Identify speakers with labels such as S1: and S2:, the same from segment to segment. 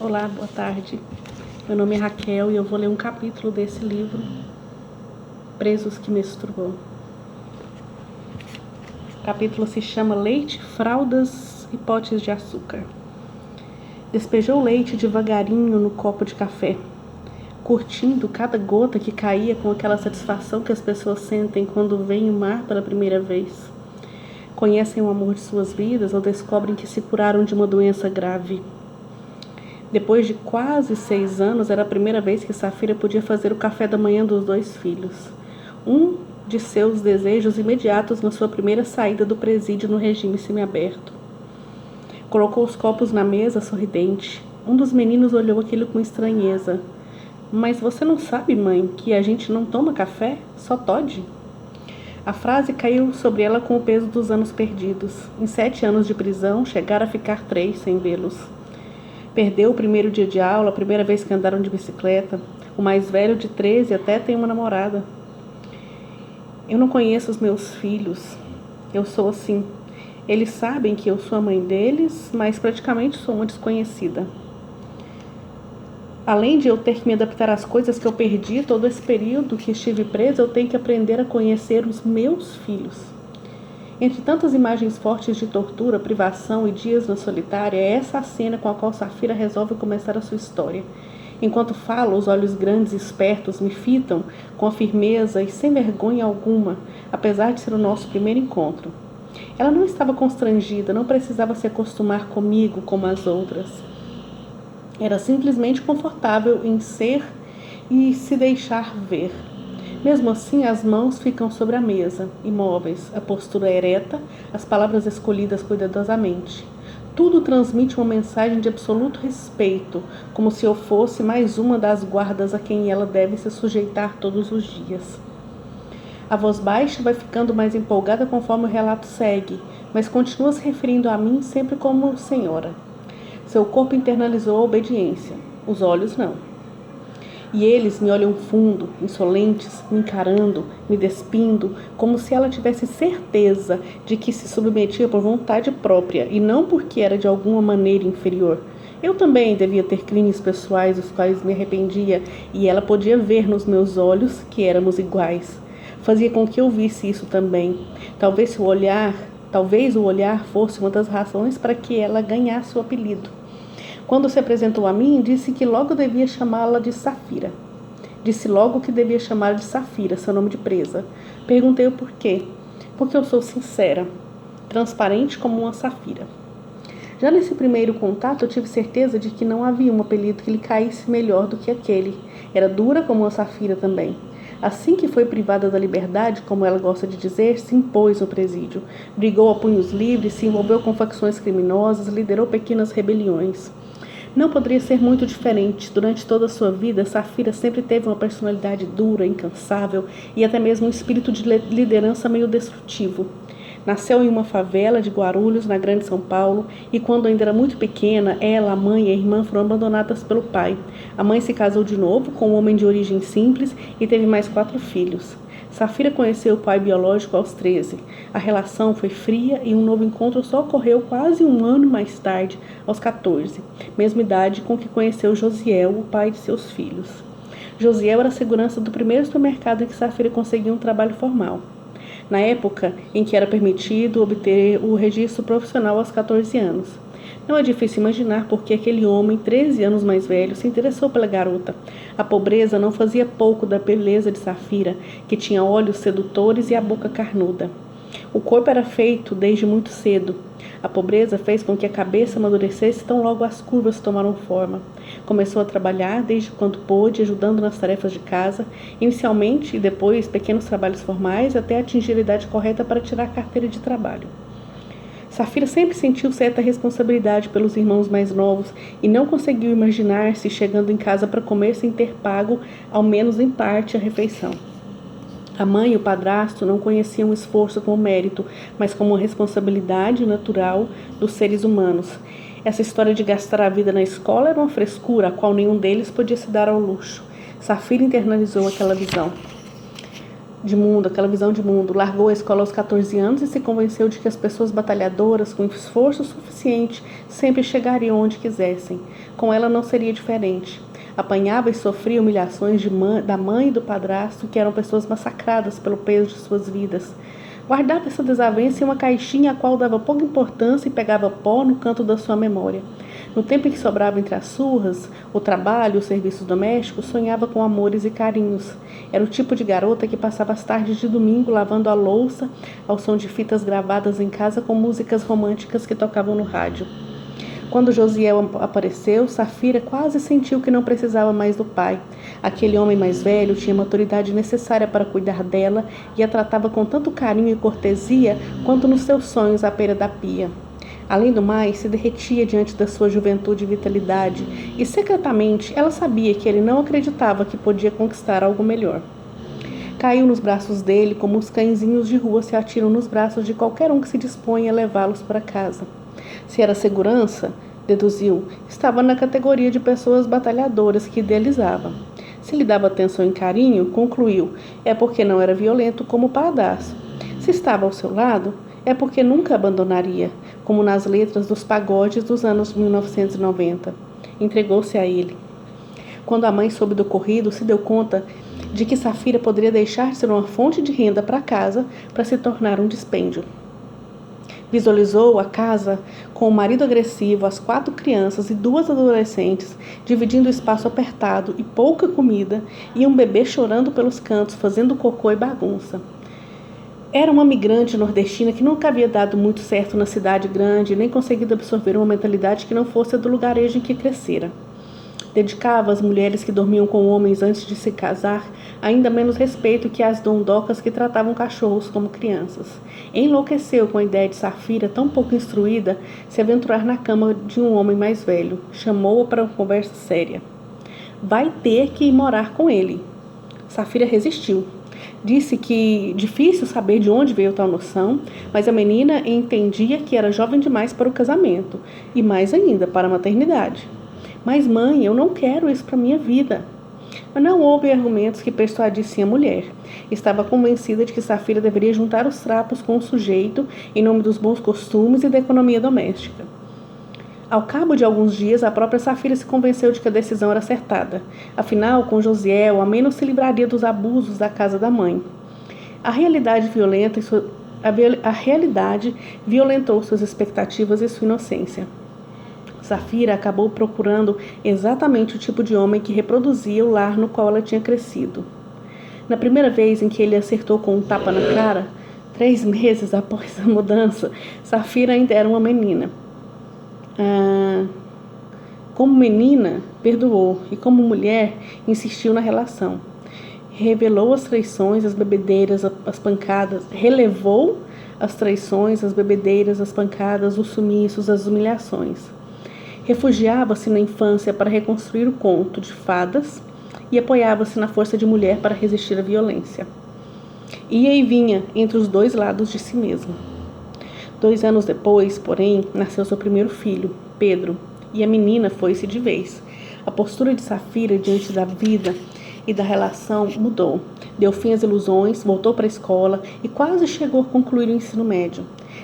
S1: Olá, boa tarde. Meu nome é Raquel e eu vou ler um capítulo desse livro, Presos que Menstruam. O capítulo se chama Leite, Fraldas e Potes de Açúcar. Despejou o leite devagarinho no copo de café, curtindo cada gota que caía com aquela satisfação que as pessoas sentem quando veem o mar pela primeira vez. Conhecem o amor de suas vidas ou descobrem que se curaram de uma doença grave. Depois de quase 6 anos, era a primeira vez que Safira podia fazer o café da manhã dos 2 filhos. Um de seus desejos imediatos na sua primeira saída do presídio no regime semiaberto. Colocou os copos na mesa, sorridente. Um dos meninos olhou aquilo com estranheza. Mas você não sabe, mãe, que a gente não toma café? Só Toddy? A frase caiu sobre ela com o peso dos anos perdidos. Em 7 anos de prisão, chegara a ficar 3 sem vê-los. Perdeu o primeiro dia de aula, a primeira vez que andaram de bicicleta. O mais velho, de 13, até tem uma namorada. Eu não conheço os meus filhos. Eu sou assim. Eles sabem que eu sou a mãe deles, mas praticamente sou uma desconhecida. Além de eu ter que me adaptar às coisas que eu perdi todo esse período que estive presa, eu tenho que aprender a conhecer os meus filhos. Entre tantas imagens fortes de tortura, privação e dias na solitária, é essa a cena com a qual Safira resolve começar a sua história. Enquanto fala, os olhos grandes e espertos me fitam com a firmeza e sem vergonha alguma, apesar de ser o nosso primeiro encontro. Ela não estava constrangida, não precisava se acostumar comigo como as outras. Era simplesmente confortável em ser e se deixar ver. Mesmo assim, as mãos ficam sobre a mesa, imóveis, a postura ereta, as palavras escolhidas cuidadosamente. Tudo transmite uma mensagem de absoluto respeito, como se eu fosse mais uma das guardas a quem ela deve se sujeitar todos os dias. A voz baixa vai ficando mais empolgada conforme o relato segue, mas continua se referindo a mim sempre como senhora. Seu corpo internalizou a obediência, os olhos não. E eles me olham fundo, insolentes, me encarando, me despindo, como se ela tivesse certeza de que se submetia por vontade própria e não porque era de alguma maneira inferior. Eu também devia ter crimes pessoais dos quais me arrependia e ela podia ver nos meus olhos que éramos iguais. Fazia com que eu visse isso também. Talvez o olhar fosse uma das razões para que ela ganhasse o apelido. Quando se apresentou a mim, disse que logo devia chamá-la de Safira. Disse logo que devia chamá-la de Safira, seu nome de presa. Perguntei o porquê. Porque eu sou sincera, transparente como uma safira. Já nesse primeiro contato, eu tive certeza de que não havia um apelido que lhe caísse melhor do que aquele. Era dura como uma safira também. Assim que foi privada da liberdade, como ela gosta de dizer, se impôs no presídio. Brigou a punhos livres, se envolveu com facções criminosas, liderou pequenas rebeliões. Não poderia ser muito diferente. Durante toda a sua vida, Safira sempre teve uma personalidade dura, incansável e até mesmo um espírito de liderança meio destrutivo. Nasceu em uma favela de Guarulhos, na Grande São Paulo, e quando ainda era muito pequena, ela, a mãe e a irmã foram abandonadas pelo pai. A mãe se casou de novo com um homem de origem simples e teve mais 4 filhos. Safira conheceu o pai biológico aos 13. A relação foi fria e um novo encontro só ocorreu quase um ano mais tarde, aos 14, mesma idade com que conheceu Josiel, o pai de seus filhos. Josiel era a segurança do primeiro supermercado em que Safira conseguiu um trabalho formal. Na época em que era permitido obter o registro profissional aos 14 anos. Não é difícil imaginar por que aquele homem, 13 anos mais velho, se interessou pela garota. A pobreza não fazia pouco da beleza de Safira, que tinha olhos sedutores e a boca carnuda. O corpo era feito desde muito cedo. A pobreza fez com que a cabeça amadurecesse tão logo as curvas tomaram forma. Começou a trabalhar desde quando pôde, ajudando nas tarefas de casa, inicialmente e depois pequenos trabalhos formais, até atingir a idade correta para tirar a carteira de trabalho. Safira sempre sentiu certa responsabilidade pelos irmãos mais novos e não conseguiu imaginar-se chegando em casa para comer sem ter pago, ao menos em parte, a refeição. A mãe e o padrasto não conheciam o esforço como mérito, mas como uma responsabilidade natural dos seres humanos. Essa história de gastar a vida na escola era uma frescura, a qual nenhum deles podia se dar ao luxo. Safira internalizou aquela visão. de mundo, aquela visão de mundo. Largou a escola aos 14 anos e se convenceu de que as pessoas batalhadoras, com esforço suficiente, sempre chegariam onde quisessem. Com ela não seria diferente. Apanhava e sofria humilhações da mãe e do padrasto, que eram pessoas massacradas pelo peso de suas vidas. Guardava essa desavença em uma caixinha a qual dava pouca importância e pegava pó no canto da sua memória. No tempo em que sobrava entre as surras, o trabalho e os serviços domésticos, sonhava com amores e carinhos. Era o tipo de garota que passava as tardes de domingo lavando a louça ao som de fitas gravadas em casa com músicas românticas que tocavam no rádio. Quando Josiel apareceu, Safira quase sentiu que não precisava mais do pai. Aquele homem mais velho tinha a maturidade necessária para cuidar dela e a tratava com tanto carinho e cortesia quanto nos seus sonhos à beira da pia. Além do mais, se derretia diante da sua juventude e vitalidade, e secretamente ela sabia que ele não acreditava que podia conquistar algo melhor. Caiu nos braços dele como os cãezinhos de rua se atiram nos braços de qualquer um que se dispõe a levá-los para casa. Se era segurança, deduziu, estava na categoria de pessoas batalhadoras que idealizava. Se lhe dava atenção e carinho, concluiu, é porque não era violento como o padrasto. Se estava ao seu lado, é porque nunca abandonaria, como nas letras dos pagodes dos anos 1990. Entregou-se a ele. Quando a mãe soube do ocorrido, se deu conta de que Safira poderia deixar de ser uma fonte de renda para casa para se tornar um dispêndio. Visualizou a casa com o marido agressivo, as 4 crianças e 2 adolescentes, dividindo o espaço apertado e pouca comida, e um bebê chorando pelos cantos, fazendo cocô e bagunça. Era uma migrante nordestina que nunca havia dado muito certo na cidade grande, nem conseguido absorver uma mentalidade que não fosse a do lugarejo em que crescera. Dedicava às mulheres que dormiam com homens antes de se casar ainda menos respeito que às dondocas que tratavam cachorros como crianças. Enlouqueceu com a ideia de Safira, tão pouco instruída, se aventurar na cama de um homem mais velho. Chamou-a para uma conversa séria. Vai ter que ir morar com ele. Safira resistiu. Disse que difícil saber de onde veio tal noção, mas a menina entendia que era jovem demais para o casamento e mais ainda para a maternidade. Mas mãe, eu não quero isso para minha vida. Mas não houve argumentos que persuadissem a mulher. Estava convencida de que Safira deveria juntar os trapos com o sujeito em nome dos bons costumes e da economia doméstica. Ao cabo de alguns dias, a própria Safira se convenceu de que a decisão era acertada. Afinal, com Josiel, ao menos se livraria dos abusos da casa da mãe. A realidade violentou suas expectativas e sua inocência. Safira acabou procurando exatamente o tipo de homem que reproduzia o lar no qual ela tinha crescido. Na primeira vez em que ele acertou com um tapa na cara, 3 meses após a mudança, Safira ainda era uma menina. Como menina, perdoou e como mulher, insistiu na relação. Revelou as traições, as bebedeiras, as pancadas, relevou as traições, as bebedeiras, as pancadas, os sumiços, as humilhações. Refugiava-se na infância para reconstruir o conto de fadas e apoiava-se na força de mulher para resistir à violência. Ia e vinha entre os 2 lados de si mesma. 2 anos depois, porém, nasceu seu primeiro filho, Pedro, e a menina foi-se de vez. A postura de Safira diante da vida e da relação mudou. Deu fim às ilusões, voltou para a escola e quase chegou a concluir o ensino médio.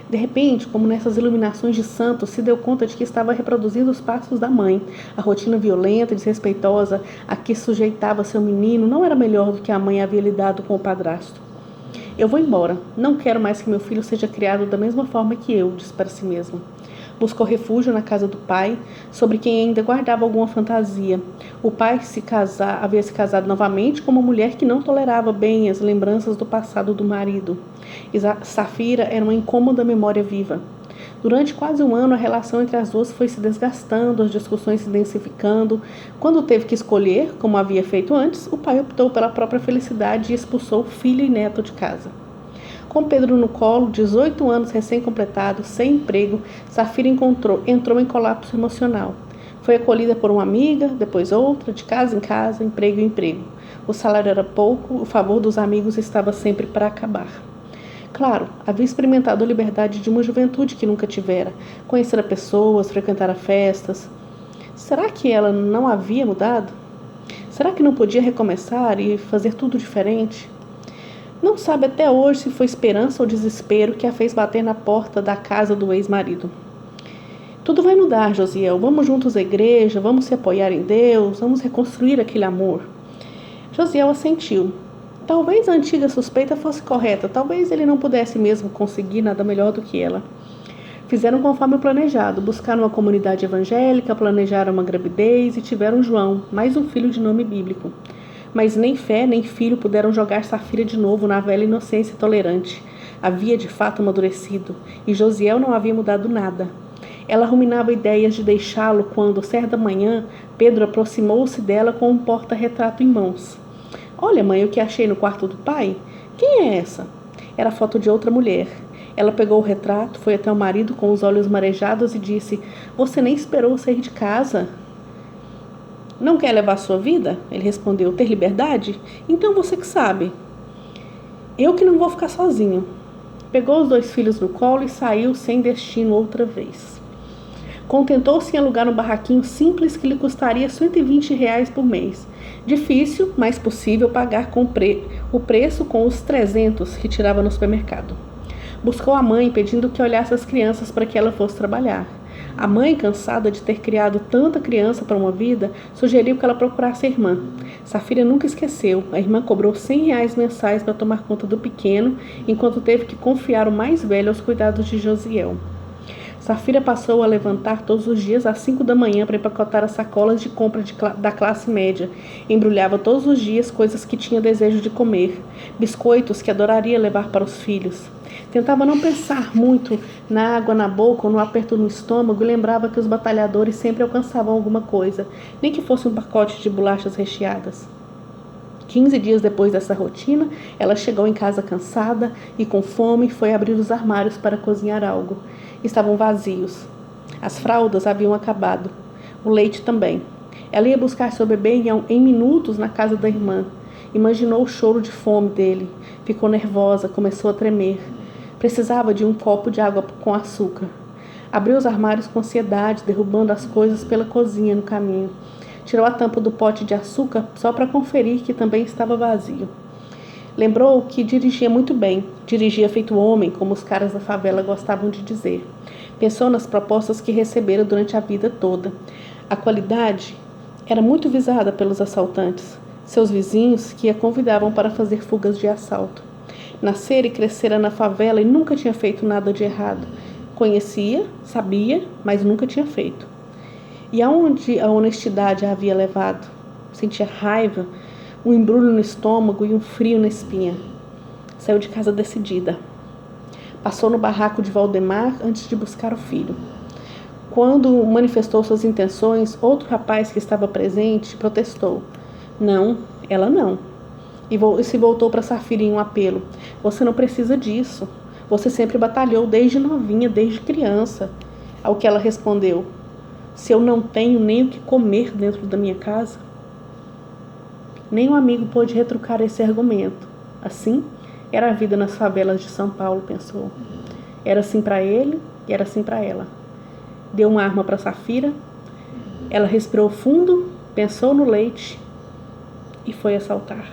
S1: De repente, como nessas iluminações de santo, se deu conta de que estava reproduzindo os passos da mãe. A rotina violenta e desrespeitosa a que sujeitava seu menino não era melhor do que a mãe havia lidado com o padrasto. Eu vou embora. Não quero mais que meu filho seja criado da mesma forma que eu, disse para si mesma. Buscou refúgio na casa do pai, sobre quem ainda guardava alguma fantasia. O pai havia se casado novamente com uma mulher que não tolerava bem as lembranças do passado do marido. Safira era uma incômoda memória viva. Durante quase um ano, a relação entre as duas foi se desgastando, as discussões se intensificando. Quando teve que escolher, como havia feito antes, o pai optou pela própria felicidade e expulsou filho e neto de casa. Com Pedro no colo, 18 anos recém-completados, sem emprego, Safira entrou em colapso emocional. Foi acolhida por uma amiga, depois outra, de casa em casa, emprego em emprego. O salário era pouco, o favor dos amigos estava sempre para acabar. Claro, havia experimentado a liberdade de uma juventude que nunca tivera, conhecer pessoas, frequentar festas. Será que ela não havia mudado? Será que não podia recomeçar e fazer tudo diferente? Não sabe até hoje se foi esperança ou desespero que a fez bater na porta da casa do ex-marido. Tudo vai mudar, Josiel. Vamos juntos à igreja, vamos se apoiar em Deus, vamos reconstruir aquele amor. Josiel assentiu. Talvez a antiga suspeita fosse correta, talvez ele não pudesse mesmo conseguir nada melhor do que ela. Fizeram conforme o planejado, buscaram uma comunidade evangélica, planejaram uma gravidez e tiveram João, mais um filho de nome bíblico. Mas nem fé nem filho puderam jogar Safira de novo na velha inocência tolerante. Havia de fato amadurecido, e Josiel não havia mudado nada. Ela ruminava ideias de deixá-lo quando, certa manhã, Pedro aproximou-se dela com um porta-retrato em mãos. Olha, mãe, o que achei no quarto do pai? Quem é essa? Era a foto de outra mulher. Ela pegou o retrato, foi até o marido com os olhos marejados e disse: Você nem esperou sair de casa? Não quer levar sua vida? Ele respondeu: Ter liberdade? Então você que sabe. Eu que não vou ficar sozinho. Pegou os 2 filhos no colo e saiu sem destino outra vez. Contentou-se em alugar um barraquinho simples que lhe custaria R$120 por mês. Difícil, mas possível pagar o preço com os 300 que tirava no supermercado. Buscou a mãe, pedindo que olhasse as crianças para que ela fosse trabalhar. A mãe, cansada de ter criado tanta criança para uma vida, sugeriu que ela procurasse a irmã. Safira nunca esqueceu. A irmã cobrou R$100 mensais para tomar conta do pequeno, enquanto teve que confiar o mais velho aos cuidados de Josiel. Safira passou a levantar todos os dias às 5 da manhã para empacotar as sacolas de compra da classe média. Embrulhava todos os dias coisas que tinha desejo de comer, biscoitos que adoraria levar para os filhos. Tentava não pensar muito na água na boca ou no aperto no estômago e lembrava que os batalhadores sempre alcançavam alguma coisa, nem que fosse um pacote de bolachas recheadas. 15 dias depois dessa rotina, ela chegou em casa cansada e com fome e foi abrir os armários para cozinhar algo. Estavam vazios. As fraldas haviam acabado. O leite também. Ela ia buscar seu bebê em minutos na casa da irmã. Imaginou o choro de fome dele. Ficou nervosa, começou a tremer. Precisava de um copo de água com açúcar. Abriu os armários com ansiedade, derrubando as coisas pela cozinha no caminho. Tirou a tampa do pote de açúcar só para conferir que também estava vazio. Lembrou que dirigia muito bem, dirigia feito homem, como os caras da favela gostavam de dizer. Pensou nas propostas que recebera durante a vida toda. A qualidade era muito visada pelos assaltantes, seus vizinhos que a convidavam para fazer fugas de assalto. Nascera e crescera na favela e nunca tinha feito nada de errado. Conhecia, sabia, mas nunca tinha feito. E aonde a honestidade a havia levado? Sentia raiva, um embrulho no estômago e um frio na espinha. Saiu de casa decidida. Passou no barraco de Valdemar antes de buscar o filho. Quando manifestou suas intenções, outro rapaz que estava presente protestou. Não, ela não. E se voltou para Safira em um apelo. Você não precisa disso. Você sempre batalhou desde novinha, desde criança. Ao que ela respondeu. Se eu não tenho nem o que comer dentro da minha casa? Nenhum amigo pôde retrucar esse argumento. Assim, era a vida nas favelas de São Paulo, pensou. Era assim para ele e era assim para ela. Deu uma arma para Safira. Ela respirou fundo, pensou no leite e foi assaltar.